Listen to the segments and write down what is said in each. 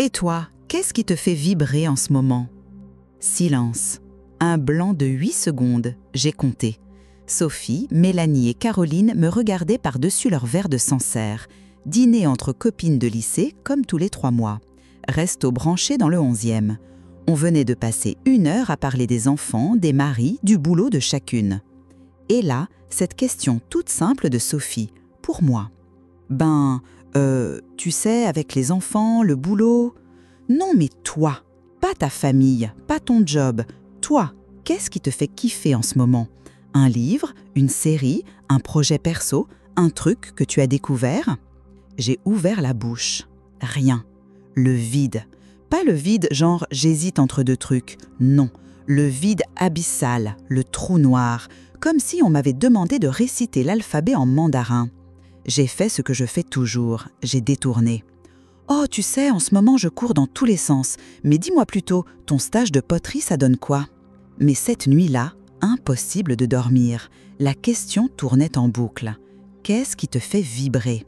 Et toi, qu'est-ce qui te fait vibrer en ce moment? Silence. Un blanc de 8 secondes, j'ai compté. Sophie, Mélanie et Caroline me regardaient par-dessus leur verre de Sancerre. Dîner entre copines de lycée, comme tous les 3 mois. Resto branché dans le 11e. On venait de passer 1 heure à parler des enfants, des maris, du boulot de chacune. Et là, cette question toute simple de Sophie, pour moi. Tu sais, avec les enfants, le boulot… Non mais toi, pas ta famille, pas ton job. Toi, qu'est-ce qui te fait kiffer en ce moment? Un livre, une série, un projet perso, un truc que tu as découvert? J'ai ouvert la bouche. Rien. Le vide. Pas le vide genre j'hésite entre 2 trucs. Non, le vide abyssal, le trou noir, comme si on m'avait demandé de réciter l'alphabet en mandarin. J'ai fait ce que je fais toujours, j'ai détourné. Oh, tu sais, en ce moment je cours dans tous les sens, mais dis-moi plutôt, ton stage de poterie ça donne quoi? Mais cette nuit-là, impossible de dormir. La question tournait en boucle. Qu'est-ce qui te fait vibrer?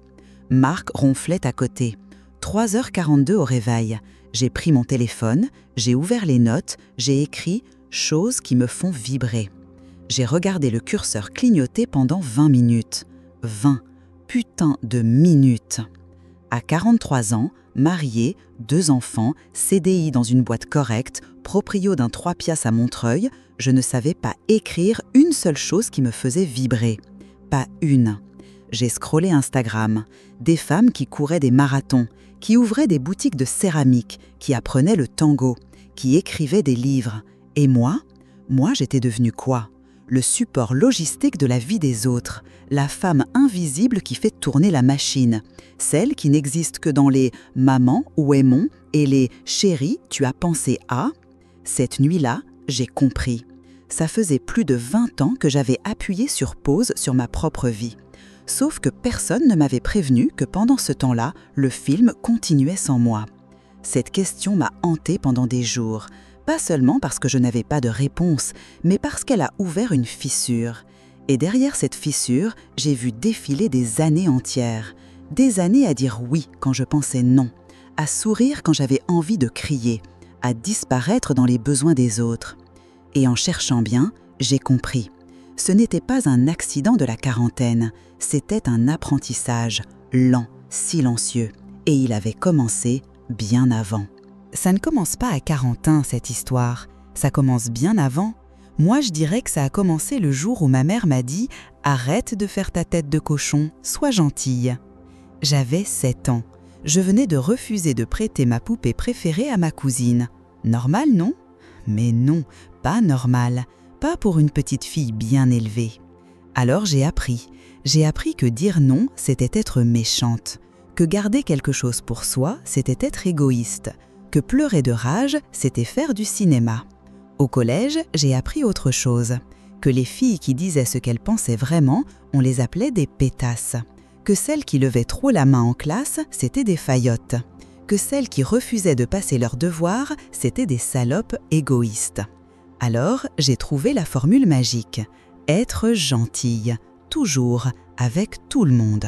Marc ronflait à côté. 3h42 au réveil. J'ai pris mon téléphone, j'ai ouvert les notes, j'ai écrit « choses qui me font vibrer ». J'ai regardé le curseur clignoter pendant 20 minutes. 20 putain de minutes. À 43 ans, marié, 2 enfants, CDI dans une boîte correcte, proprio d'un 3 piastres à Montreuil, je ne savais pas écrire une seule chose qui me faisait vibrer. Pas une. J'ai scrollé Instagram. Des femmes qui couraient des marathons, qui ouvraient des boutiques de céramique, qui apprenaient le tango, qui écrivaient des livres. Et moi, j'étais devenue quoi? Le support logistique de la vie des autres, la femme invisible qui fait tourner la machine, celle qui n'existe que dans les « maman, où est mon » et les « chérie, tu as pensé à ». Cette nuit-là, j'ai compris. Ça faisait plus de 20 ans que j'avais appuyé sur pause sur ma propre vie. Sauf que personne ne m'avait prévenu que pendant ce temps-là, le film continuait sans moi. Cette question m'a hantée pendant des jours. Pas seulement parce que je n'avais pas de réponse, mais parce qu'elle a ouvert une fissure. Et derrière cette fissure, j'ai vu défiler des années entières. Des années à dire oui quand je pensais non, à sourire quand j'avais envie de crier, à disparaître dans les besoins des autres. Et en cherchant bien, j'ai compris. Ce n'était pas un accident de la quarantaine, c'était un apprentissage lent, silencieux. Et il avait commencé bien avant. Ça ne commence pas à 40 ans, cette histoire. Ça commence bien avant. Moi, je dirais que ça a commencé le jour où ma mère m'a dit « Arrête de faire ta tête de cochon, sois gentille ». J'avais 7 ans. Je venais de refuser de prêter ma poupée préférée à ma cousine. Normal, non? Mais non, pas normal. Pas pour une petite fille bien élevée. Alors j'ai appris. J'ai appris que dire non, c'était être méchante. Que garder quelque chose pour soi, c'était être égoïste. Que pleurer de rage, c'était faire du cinéma. Au collège, j'ai appris autre chose. Que les filles qui disaient ce qu'elles pensaient vraiment, on les appelait des pétasses. Que celles qui levaient trop la main en classe, c'était des faillottes. Que celles qui refusaient de passer leurs devoirs, c'était des salopes égoïstes. Alors, j'ai trouvé la formule magique. Être gentille, toujours, avec tout le monde.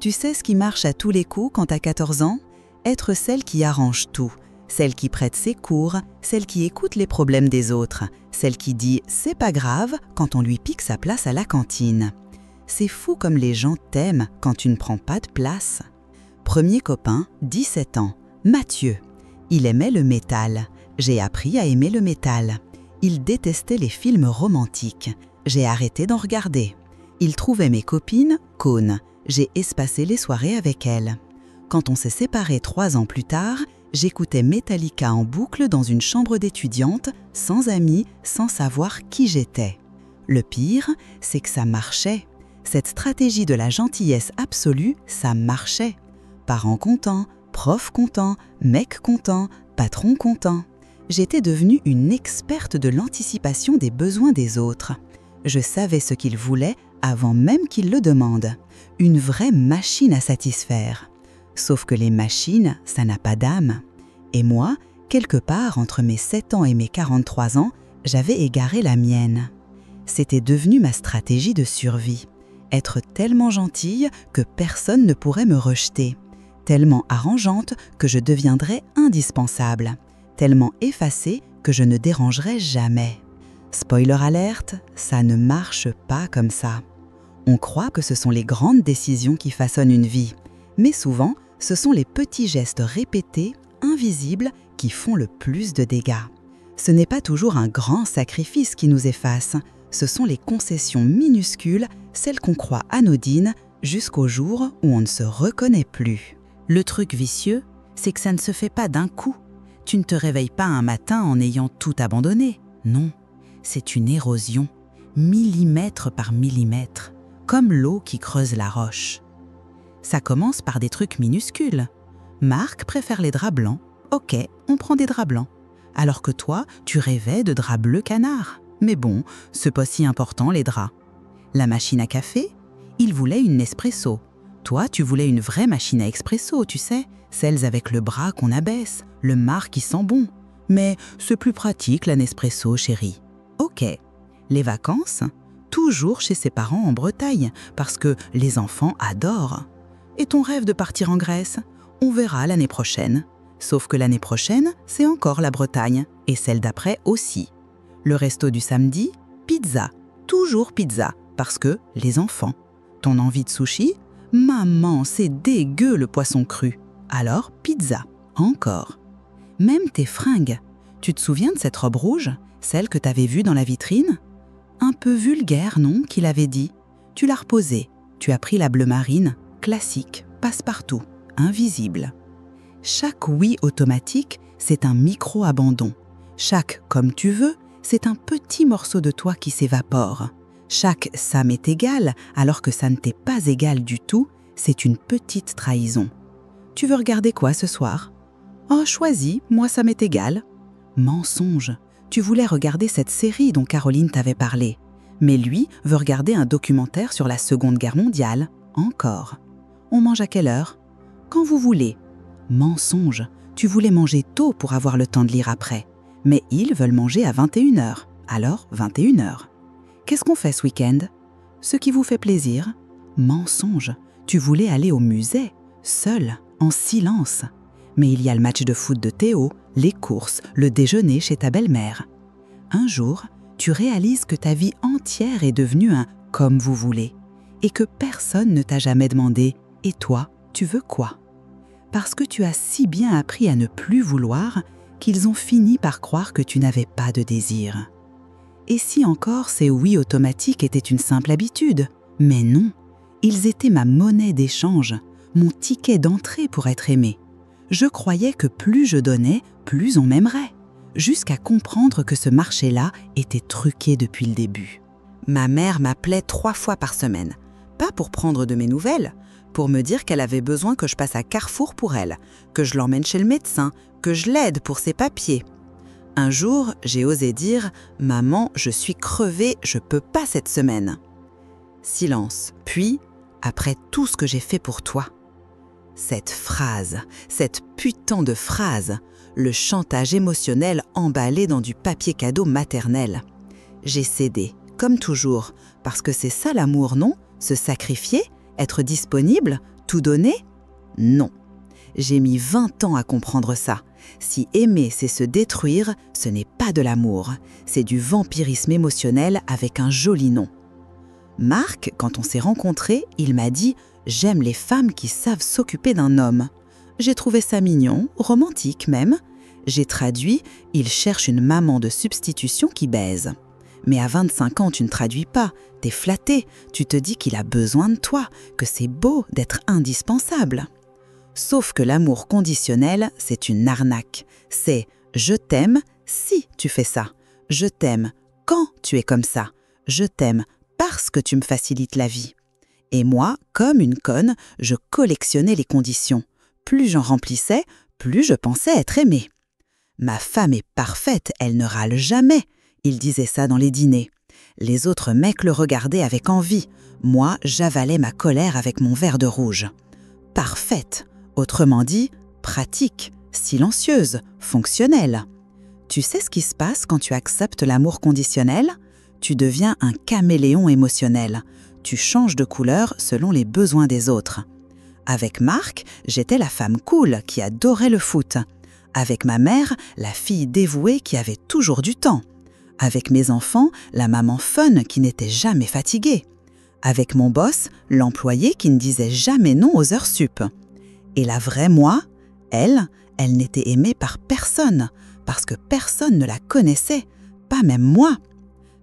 Tu sais ce qui marche à tous les coups quand t'as 14 ans? Être celle qui arrange tout. Celle qui prête ses cours, celle qui écoute les problèmes des autres, celle qui dit « c'est pas grave » quand on lui pique sa place à la cantine. C'est fou comme les gens t'aiment quand tu ne prends pas de place. Premier copain, 17 ans, Mathieu. Il aimait le métal. J'ai appris à aimer le métal. Il détestait les films romantiques. J'ai arrêté d'en regarder. Il trouvait mes copines cônes. J'ai espacé les soirées avec elles. Quand on s'est séparés 3 ans plus tard, j'écoutais Metallica en boucle dans une chambre d'étudiante, sans amis, sans savoir qui j'étais. Le pire, c'est que ça marchait. Cette stratégie de la gentillesse absolue, ça marchait. Parents contents, profs contents, mecs contents, patrons contents. J'étais devenue une experte de l'anticipation des besoins des autres. Je savais ce qu'ils voulaient avant même qu'ils le demandent. Une vraie machine à satisfaire. Sauf que les machines, ça n'a pas d'âme. Et moi, quelque part entre mes 7 ans et mes 43 ans, j'avais égaré la mienne. C'était devenu ma stratégie de survie. Être tellement gentille que personne ne pourrait me rejeter. tellement arrangeante que je deviendrai indispensable, tellement effacée que je ne dérangerai jamais. Spoiler alerte, ça ne marche pas comme ça. On croit que ce sont les grandes décisions qui façonnent une vie, mais souvent, ce sont les petits gestes répétés, invisibles, qui font le plus de dégâts. Ce n'est pas toujours un grand sacrifice qui nous efface, ce sont les concessions minuscules, celles qu'on croit anodines, jusqu'au jour où on ne se reconnaît plus. Le truc vicieux, c'est que ça ne se fait pas d'un coup. Tu ne te réveilles pas un matin en ayant tout abandonné. Non, c'est une érosion, millimètre par millimètre, comme l'eau qui creuse la roche. Ça commence par des trucs minuscules. Marc préfère les draps blancs. Ok, on prend des draps blancs. Alors que toi, tu rêvais de draps bleu canard. Mais bon, c'est pas si important les draps. La machine à café, il voulait une Nespresso. Toi, tu voulais une vraie machine à expresso, tu sais, celles avec le bras qu'on abaisse, le marc qui sent bon. Mais c'est plus pratique la Nespresso, chérie. Ok. Les vacances, toujours chez ses parents en Bretagne, parce que les enfants adorent. Et ton rêve de partir en Grèce? On verra l'année prochaine. Sauf que l'année prochaine, c'est encore la Bretagne, et celle d'après aussi. Le resto du samedi, pizza. Toujours pizza, parce que les enfants. Ton envie de sushi? Maman, c'est dégueu le poisson cru. Alors, pizza. Encore. Même tes fringues. Tu te souviens de cette robe rouge, celle que t'avais vue dans la vitrine? Un peu vulgaire, non, qu'il avait dit. Tu l'as reposée. Tu as pris la bleue marine, classique, passe-partout, invisible. Chaque oui automatique, c'est un micro-abandon. Chaque comme tu veux, c'est un petit morceau de toi qui s'évapore. Chaque ça m'est égal, alors que ça ne t'est pas égal du tout, c'est une petite trahison. Tu veux regarder quoi ce soir? Oh, choisis, moi ça m'est égal. Mensonge, tu voulais regarder cette série dont Caroline t'avait parlé. Mais lui veut regarder un documentaire sur la Seconde Guerre mondiale. Encore. On mange à quelle heure? Quand vous voulez. Mensonge, tu voulais manger tôt pour avoir le temps de lire après. Mais ils veulent manger à 21h. Alors 21h. Qu'est-ce qu'on fait ce week-end? Ce qui vous fait plaisir. Mensonge, tu voulais aller au musée, seul, en silence. Mais il y a le match de foot de Théo, les courses, le déjeuner chez ta belle-mère. Un jour, tu réalises que ta vie entière est devenue un « comme vous voulez » et que personne ne t'a jamais demandé « et toi, tu veux quoi ?» Parce que tu as si bien appris à ne plus vouloir qu'ils ont fini par croire que tu n'avais pas de désir. Et si encore ces oui automatiques étaient une simple habitude? Mais non, ils étaient ma monnaie d'échange, mon ticket d'entrée pour être aimé. Je croyais que plus je donnais, plus on m'aimerait, jusqu'à comprendre que ce marché-là était truqué depuis le début. Ma mère m'appelait 3 fois par semaine, pas pour prendre de mes nouvelles, pour me dire qu'elle avait besoin que je passe à Carrefour pour elle, que je l'emmène chez le médecin, que je l'aide pour ses papiers. Un jour, j'ai osé dire « Maman, je suis crevée, je peux pas cette semaine. » Silence. Puis, après tout ce que j'ai fait pour toi. Cette phrase, cette putain de phrase, le chantage émotionnel emballé dans du papier cadeau maternel. J'ai cédé, comme toujours, parce que c'est ça l'amour, non? Se sacrifier? Être disponible? Tout donner? Non. J'ai mis 20 ans à comprendre ça. Si aimer, c'est se détruire, ce n'est pas de l'amour. C'est du vampirisme émotionnel avec un joli nom. Marc, quand on s'est rencontrés, il m'a dit « J'aime les femmes qui savent s'occuper d'un homme ». J'ai trouvé ça mignon, romantique même. J'ai traduit « Il cherche une maman de substitution qui baise ». Mais à 25 ans, tu ne traduis pas, t'es flatté, tu te dis qu'il a besoin de toi, que c'est beau d'être indispensable. Sauf que l'amour conditionnel, c'est une arnaque. C'est « je t'aime si tu fais ça »,« je t'aime quand tu es comme ça »,« je t'aime parce que tu me facilites la vie ». Et moi, comme une conne, je collectionnais les conditions. Plus j'en remplissais, plus je pensais être aimée. Ma femme est parfaite, elle ne râle jamais. Il disait ça dans les dîners. Les autres mecs le regardaient avec envie. Moi, j'avalais ma colère avec mon verre de rouge. Parfaite, autrement dit, pratique, silencieuse, fonctionnelle. Tu sais ce qui se passe quand tu acceptes l'amour conditionnel? Tu deviens un caméléon émotionnel. Tu changes de couleur selon les besoins des autres. Avec Marc, j'étais la femme cool qui adorait le foot. Avec ma mère, la fille dévouée qui avait toujours du temps. Avec mes enfants, la maman fun qui n'était jamais fatiguée. Avec mon boss, l'employé qui ne disait jamais non aux heures sup. Et la vraie moi, elle n'était aimée par personne, parce que personne ne la connaissait, pas même moi.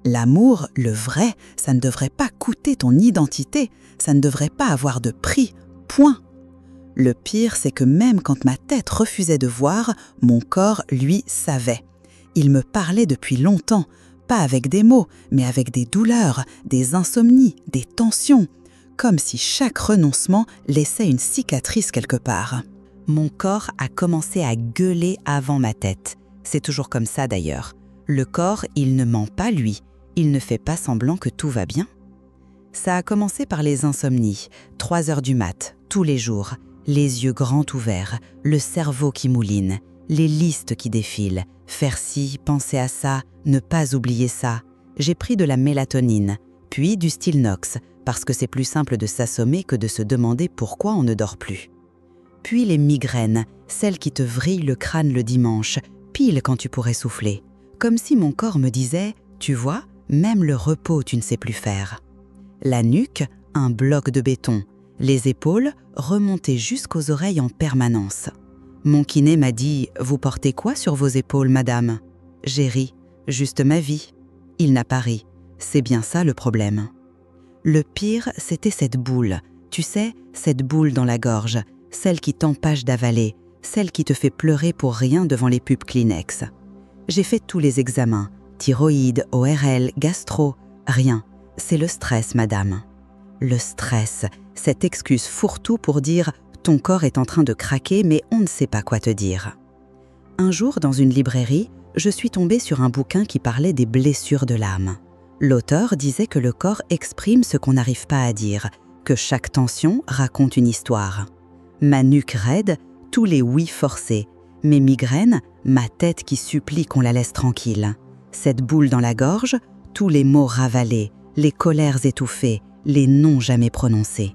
L'amour, le vrai, ça ne devrait pas coûter ton identité, ça ne devrait pas avoir de prix, point. Le pire, c'est que même quand ma tête refusait de voir, mon corps, lui, savait. Il me parlait depuis longtemps, pas avec des mots, mais avec des douleurs, des insomnies, des tensions, comme si chaque renoncement laissait une cicatrice quelque part. Mon corps a commencé à gueuler avant ma tête. C'est toujours comme ça d'ailleurs. Le corps, il ne ment pas lui, il ne fait pas semblant que tout va bien. Ça a commencé par les insomnies, 3 heures du mat, tous les jours, les yeux grands ouverts, le cerveau qui mouline, les listes qui défilent, faire ci, penser à ça, ne pas oublier ça. J'ai pris de la mélatonine, puis du Stilnox, parce que c'est plus simple de s'assommer que de se demander pourquoi on ne dort plus. Puis les migraines, celles qui te vrillent le crâne le dimanche, pile quand tu pourrais souffler. Comme si mon corps me disait « Tu vois, même le repos tu ne sais plus faire ». La nuque, un bloc de béton. Les épaules, remontées jusqu'aux oreilles en permanence. Mon kiné m'a dit « Vous portez quoi sur vos épaules, madame ?» J'ai ri, juste ma vie. Il n'a pas ri. C'est bien ça le problème. Le pire, c'était cette boule. Tu sais, cette boule dans la gorge, celle qui t'empêche d'avaler, celle qui te fait pleurer pour rien devant les pubs Kleenex. J'ai fait tous les examens, thyroïde, ORL, gastro, rien. C'est le stress, madame. Le stress, cette excuse fourre-tout pour dire « ton corps est en train de craquer mais on ne sait pas quoi te dire ». Un jour, dans une librairie, je suis tombée sur un bouquin qui parlait des blessures de l'âme. L'auteur disait que le corps exprime ce qu'on n'arrive pas à dire, que chaque tension raconte une histoire. Ma nuque raide, tous les oui forcés, mes migraines, ma tête qui supplie qu'on la laisse tranquille. Cette boule dans la gorge, tous les mots ravalés, les colères étouffées, les noms jamais prononcés.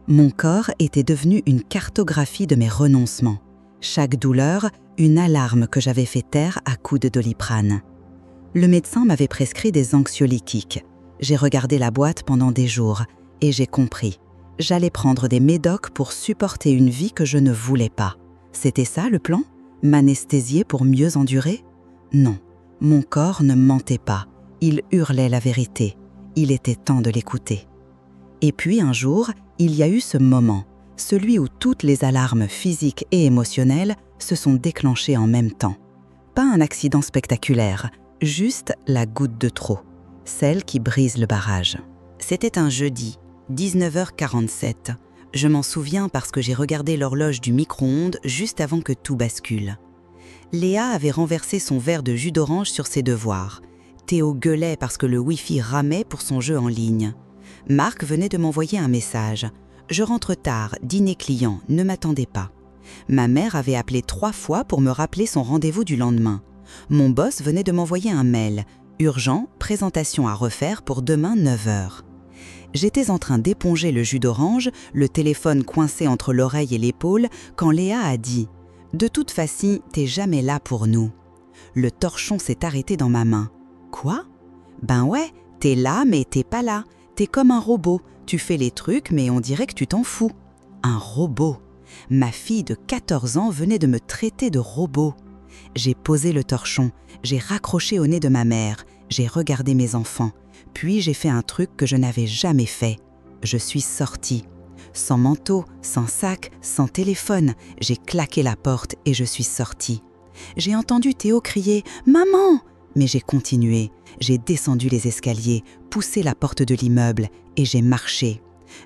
Mon corps était devenu une cartographie de mes renoncements. Chaque douleur, une alarme que j'avais fait taire à coups de Doliprane. Le médecin m'avait prescrit des anxiolytiques. J'ai regardé la boîte pendant des jours et j'ai compris. J'allais prendre des médocs pour supporter une vie que je ne voulais pas. C'était ça le plan ? M'anesthésier pour mieux endurer ? Non, mon corps ne mentait pas. Il hurlait la vérité. Il était temps de l'écouter. Et puis un jour, il y a eu ce moment, celui où toutes les alarmes physiques et émotionnelles se sont déclenchées en même temps. Pas un accident spectaculaire, juste la goutte de trop, celle qui brise le barrage. C'était un jeudi, 19h47. Je m'en souviens parce que j'ai regardé l'horloge du micro-ondes juste avant que tout bascule. Léa avait renversé son verre de jus d'orange sur ses devoirs. Théo gueulait parce que le Wi-Fi ramait pour son jeu en ligne. Marc venait de m'envoyer un message. « Je rentre tard, dîner client, ne m'attendez pas ». Ma mère avait appelé 3 fois pour me rappeler son rendez-vous du lendemain. Mon boss venait de m'envoyer un mail. « Urgent, présentation à refaire pour demain 9h ». J'étais en train d'éponger le jus d'orange, le téléphone coincé entre l'oreille et l'épaule, quand Léa a dit « De toute façon, t'es jamais là pour nous ». Le torchon s'est arrêté dans ma main. « Quoi ? Ben ouais, t'es là mais t'es pas là. T'es comme un robot, tu fais les trucs mais on dirait que tu t'en fous. » Un robot. Ma fille de 14 ans venait de me traiter de robot. J'ai posé le torchon, j'ai raccroché au nez de ma mère, j'ai regardé mes enfants. Puis j'ai fait un truc que je n'avais jamais fait. Je suis sortie. Sans manteau, sans sac, sans téléphone, j'ai claqué la porte et je suis sortie. J'ai entendu Théo crier « Maman !» Mais j'ai continué. J'ai descendu les escaliers, poussé la porte de l'immeuble et j'ai marché.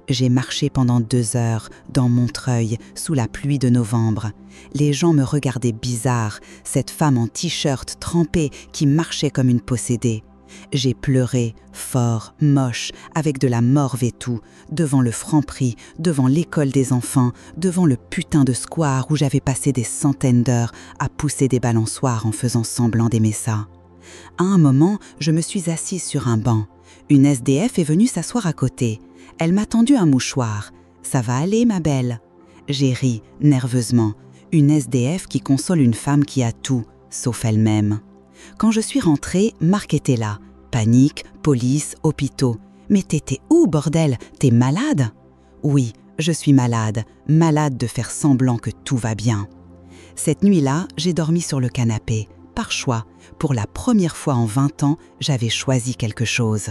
J'ai marché pendant 2 heures, dans Montreuil, sous la pluie de novembre. Les gens me regardaient bizarre, cette femme en t-shirt trempée qui marchait comme une possédée. J'ai pleuré, fort, moche, avec de la morve et tout, devant le Franprix, devant l'école des enfants, devant le putain de square où j'avais passé des centaines d'heures à pousser des balançoires en faisant semblant d'aimer ça. À un moment, je me suis assise sur un banc. Une SDF est venue s'asseoir à côté. Elle m'a tendu un mouchoir. « Ça va aller, ma belle ?» J'ai ri, nerveusement. Une SDF qui console une femme qui a tout, sauf elle-même. Quand je suis rentrée, Marc était là. Panique, police, hôpitaux. Mais t'étais où, bordel? T'es malade? Oui, je suis malade. Malade de faire semblant que tout va bien. Cette nuit-là, j'ai dormi sur le canapé. Par choix. Pour la première fois en 20 ans, j'avais choisi quelque chose.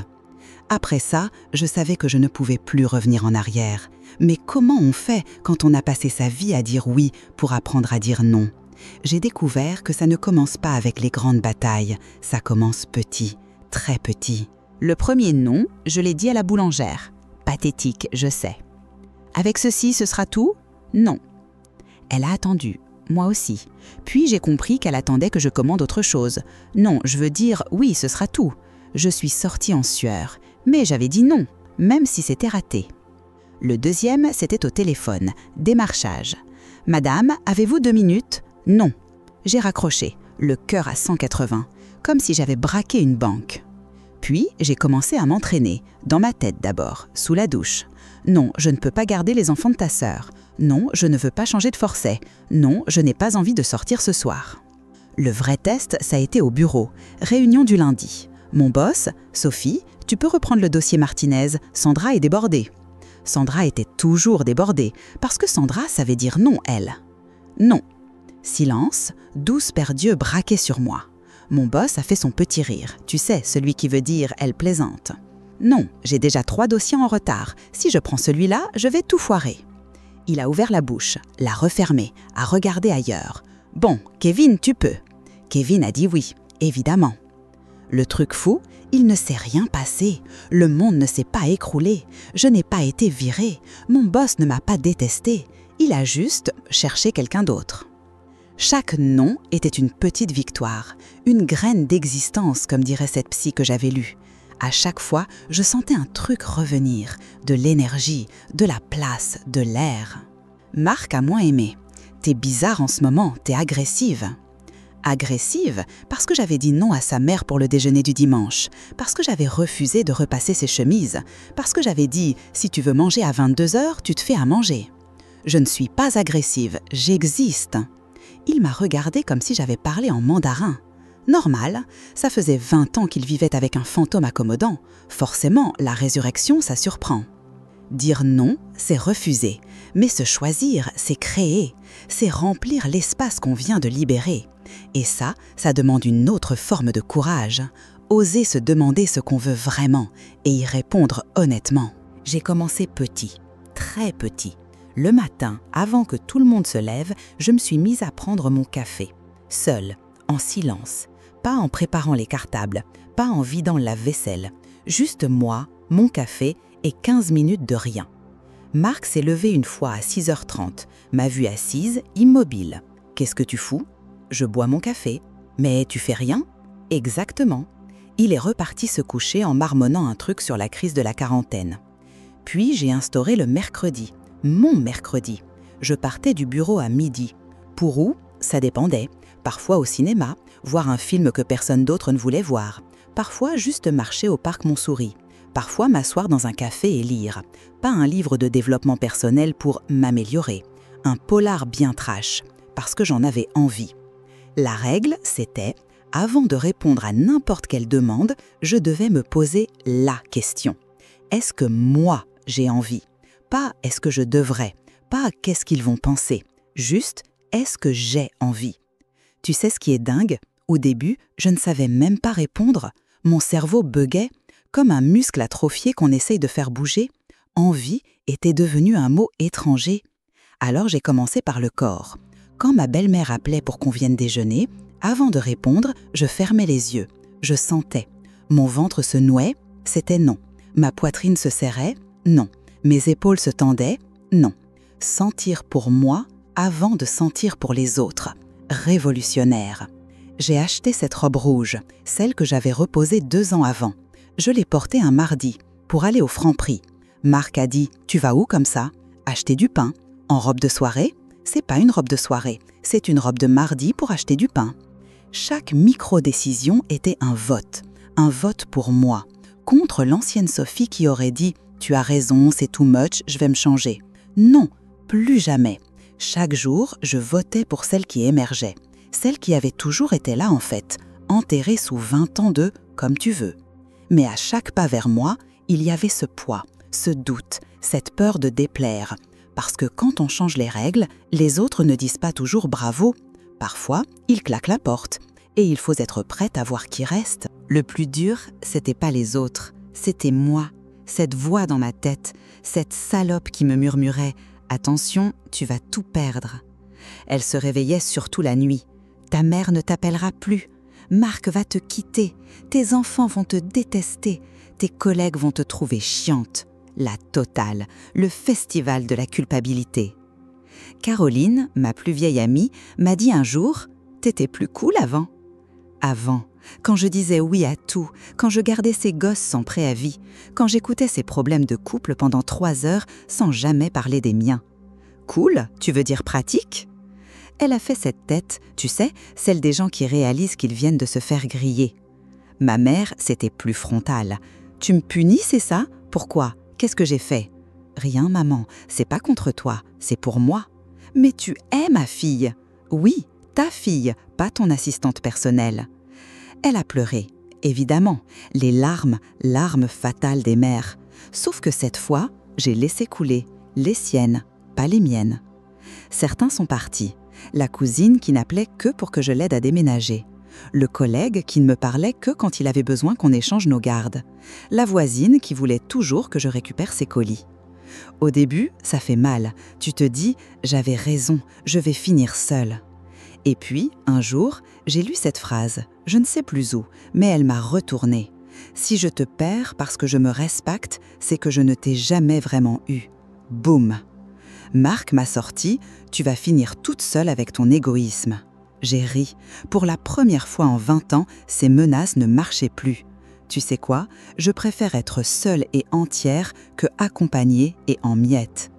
Après ça, je savais que je ne pouvais plus revenir en arrière. Mais comment on fait quand on a passé sa vie à dire oui pour apprendre à dire non? J'ai découvert que ça ne commence pas avec les grandes batailles, ça commence petit, très petit. Le premier non, je l'ai dit à la boulangère. Pathétique, je sais. Avec ceci, ce sera tout? Non. Elle a attendu, moi aussi. Puis j'ai compris qu'elle attendait que je commande autre chose. Non, je veux dire oui, ce sera tout. Je suis sortie en sueur, mais j'avais dit non, même si c'était raté. Le deuxième, c'était au téléphone, démarchage. « Madame, avez-vous 2 minutes ?» Non. J'ai raccroché, le cœur à 180, comme si j'avais braqué une banque. Puis, j'ai commencé à m'entraîner, dans ma tête d'abord, sous la douche. Non, je ne peux pas garder les enfants de ta sœur. Non, je ne veux pas changer de forfait. Non, je n'ai pas envie de sortir ce soir. Le vrai test, ça a été au bureau, réunion du lundi. Mon boss, Sophie, tu peux reprendre le dossier Martinez, Sandra est débordée. Sandra était toujours débordée, parce que Sandra savait dire non, elle. Non. Silence, 12 perdieux braqués sur moi. Mon boss a fait son petit rire, tu sais, celui qui veut dire « elle plaisante ». Non, j'ai déjà 3 dossiers en retard. Si je prends celui-là, je vais tout foirer. Il a ouvert la bouche, l'a refermée, a regardé ailleurs. Bon, Kevin, tu peux. Kevin a dit oui, évidemment. Le truc fou, il ne s'est rien passé. Le monde ne s'est pas écroulé. Je n'ai pas été virée. Mon boss ne m'a pas détesté. Il a juste cherché quelqu'un d'autre. Chaque non était une petite victoire, une graine d'existence, comme dirait cette psy que j'avais lue. À chaque fois, je sentais un truc revenir, de l'énergie, de la place, de l'air. Marc a moins aimé. T'es bizarre en ce moment, t'es agressive. Agressive parce que j'avais dit non à sa mère pour le déjeuner du dimanche, parce que j'avais refusé de repasser ses chemises, parce que j'avais dit « si tu veux manger à 22h, tu te fais à manger ». Je ne suis pas agressive, j'existe. Il m'a regardée comme si j'avais parlé en mandarin. Normal, ça faisait 20 ans qu'il vivait avec un fantôme accommodant. Forcément, la résurrection, ça surprend. Dire non, c'est refuser. Mais se choisir, c'est créer. C'est remplir l'espace qu'on vient de libérer. Et ça demande une autre forme de courage. Oser se demander ce qu'on veut vraiment et y répondre honnêtement. J'ai commencé petit, très petit. Le matin, avant que tout le monde se lève, je me suis mise à prendre mon café. Seule, en silence. Pas en préparant les cartables, pas en vidant le lave-vaisselle. Juste moi, mon café et 15 minutes de rien. Marc s'est levé une fois à 6h30, m'a vue assise, immobile. « Qu'est-ce que tu fous ?» Je bois mon café. « Mais tu fais rien ?» Exactement. Il est reparti se coucher en marmonnant un truc sur la crise de la quarantaine. Puis j'ai instauré le mercredi, mon mercredi. Je partais du bureau à midi. Pour où? Ça dépendait. Parfois au cinéma, voir un film que personne d'autre ne voulait voir. Parfois juste marcher au parc Montsouris. Parfois m'asseoir dans un café et lire. Pas un livre de développement personnel pour m'améliorer. Un polar bien trash, parce que j'en avais envie. La règle, c'était, avant de répondre à n'importe quelle demande, je devais me poser la question. Est-ce que moi, j'ai envie? Pas est-ce que je devrais? Pas qu'est-ce qu'ils vont penser? Juste, est-ce que j'ai envie? Tu sais ce qui est dingue? Au début, je ne savais même pas répondre. Mon cerveau buguait, comme un muscle atrophié qu'on essaye de faire bouger. Envie était devenu un mot étranger. Alors j'ai commencé par le corps. Quand ma belle-mère appelait pour qu'on vienne déjeuner, avant de répondre, je fermais les yeux. Je sentais. Mon ventre se nouait, c'était non. Ma poitrine se serrait, non. Mes épaules se tendaient, non. Sentir pour moi avant de sentir pour les autres. Révolutionnaire. J'ai acheté cette robe rouge, celle que j'avais reposée 2 ans avant. Je l'ai portée un mardi, pour aller au Franprix. Marc a dit « Tu vas où comme ça ?»« Acheter du pain. » En robe de soirée? C'est pas une robe de soirée, c'est une robe de mardi pour acheter du pain. Chaque micro-décision était un vote pour moi, contre l'ancienne Sophie qui aurait dit « Tu as raison, c'est too much, je vais me changer. » Non, plus jamais. Chaque jour, je votais pour celle qui émergeait, celle qui avait toujours été là en fait, enterrée sous 20 ans de « comme tu veux ». Mais à chaque pas vers moi, il y avait ce poids, ce doute, cette peur de déplaire. Parce que quand on change les règles, les autres ne disent pas toujours bravo. Parfois, ils claquent la porte. Et il faut être prête à voir qui reste. Le plus dur, c'était pas les autres, c'était moi. Cette voix dans ma tête, cette salope qui me murmurait « Attention, tu vas tout perdre ». Elle se réveillait surtout la nuit. « Ta mère ne t'appellera plus. Marc va te quitter. Tes enfants vont te détester. Tes collègues vont te trouver chiante. » La totale, le festival de la culpabilité. Caroline, ma plus vieille amie, m'a dit un jour « T'étais plus cool avant ». Avant, quand je disais oui à tout, quand je gardais ses gosses sans préavis, quand j'écoutais ses problèmes de couple pendant 3 heures sans jamais parler des miens. Cool, tu veux dire pratique ? Elle a fait cette tête, tu sais, celle des gens qui réalisent qu'ils viennent de se faire griller. Ma mère, c'était plus frontal. Tu me punis, c'est ça ? Pourquoi ? Qu'est-ce que j'ai fait ? Rien, maman, c'est pas contre toi, c'est pour moi. Mais tu es ma fille. Oui, ta fille, pas ton assistante personnelle. Elle a pleuré, évidemment, les larmes fatales des mères. Sauf que cette fois, j'ai laissé couler, les siennes, pas les miennes. Certains sont partis. La cousine qui n'appelait que pour que je l'aide à déménager. Le collègue qui ne me parlait que quand il avait besoin qu'on échange nos gardes. La voisine qui voulait toujours que je récupère ses colis. Au début, ça fait mal. Tu te dis « j'avais raison, je vais finir seule ». Et puis, un jour, j'ai lu cette phrase, je ne sais plus où, mais elle m'a retournée. « Si je te perds parce que je me respecte, c'est que je ne t'ai jamais vraiment eu. » Boum. Marc m'a sorti « Tu vas finir toute seule avec ton égoïsme ». J'ai ri. Pour la première fois en 20 ans, ces menaces ne marchaient plus. Tu sais quoi ? Je préfère être seule et entière que accompagnée et en miettes.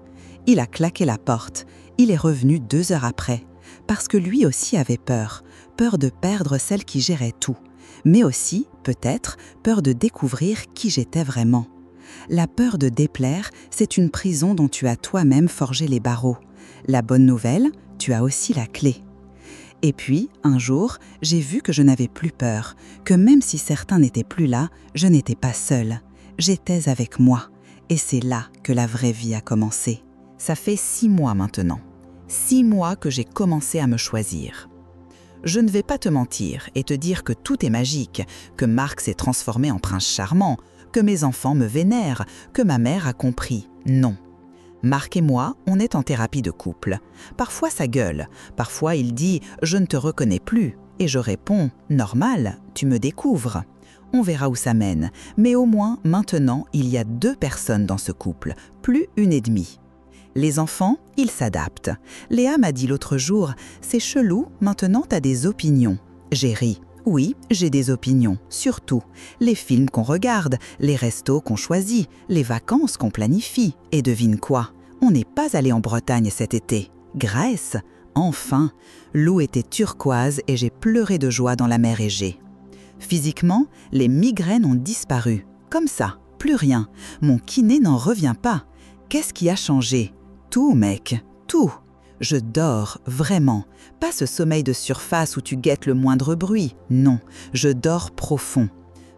Il a claqué la porte. Il est revenu 2 heures après. Parce que lui aussi avait peur. Peur de perdre celle qui gérait tout. Mais aussi, peut-être, peur de découvrir qui j'étais vraiment. La peur de déplaire, c'est une prison dont tu as toi-même forgé les barreaux. La bonne nouvelle, tu as aussi la clé. Et puis, un jour, j'ai vu que je n'avais plus peur, que même si certains n'étaient plus là, je n'étais pas seule. J'étais avec moi. Et c'est là que la vraie vie a commencé. Ça fait 6 mois maintenant. 6 mois que j'ai commencé à me choisir. Je ne vais pas te mentir et te dire que tout est magique, que Marc s'est transformé en prince charmant, que mes enfants me vénèrent, que ma mère a compris. Non. Marc et moi, on est en thérapie de couple. Parfois ça gueule, parfois il dit « je ne te reconnais plus » et je réponds « normal, tu me découvres ». On verra où ça mène, mais au moins maintenant il y a 2 personnes dans ce couple, plus 1,5. Les enfants, ils s'adaptent. Léa m'a dit l'autre jour « c'est chelou, maintenant t'as des opinions ». J'ai ri. Oui, j'ai des opinions, surtout. Les films qu'on regarde, les restos qu'on choisit, les vacances qu'on planifie. Et devine quoi ? On n'est pas allé en Bretagne cet été. Grèce ? Enfin ! L'eau était turquoise et j'ai pleuré de joie dans la mer Égée. Physiquement, les migraines ont disparu. Comme ça, plus rien. Mon kiné n'en revient pas. Qu'est-ce qui a changé ? Tout, mec, tout. Je dors, vraiment. Pas ce sommeil de surface où tu guettes le moindre bruit. Non, je dors profond.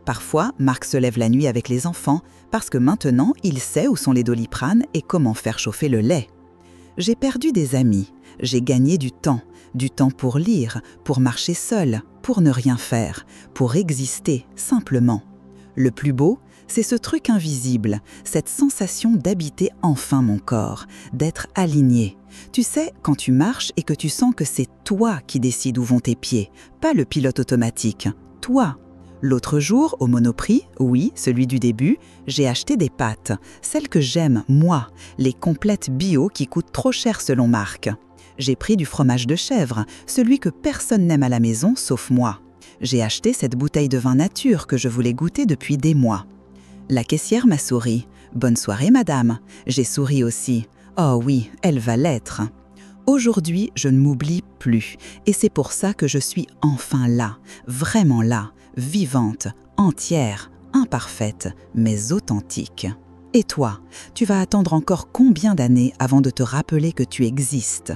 Parfois, Marc se lève la nuit avec les enfants parce que maintenant, il sait où sont les Doliprane et comment faire chauffer le lait. J'ai perdu des amis. J'ai gagné du temps pour lire, pour marcher seul, pour ne rien faire, pour exister, simplement. Le plus beau, c'est ce truc invisible, cette sensation d'habiter enfin mon corps, d'être aligné. Tu sais, quand tu marches et que tu sens que c'est toi qui décides où vont tes pieds, pas le pilote automatique, toi. L'autre jour, au Monoprix, oui, celui du début, j'ai acheté des pâtes, celles que j'aime, moi, les complètes bio qui coûtent trop cher selon Marc. J'ai pris du fromage de chèvre, celui que personne n'aime à la maison sauf moi. J'ai acheté cette bouteille de vin nature que je voulais goûter depuis des mois. La caissière m'a souri. « Bonne soirée, madame ». J'ai souri aussi. « Oh oui, elle va l'être ». Aujourd'hui, je ne m'oublie plus. Et c'est pour ça que je suis enfin là, vraiment là, vivante, entière, imparfaite, mais authentique. Et toi, tu vas attendre encore combien d'années avant de te rappeler que tu existes ?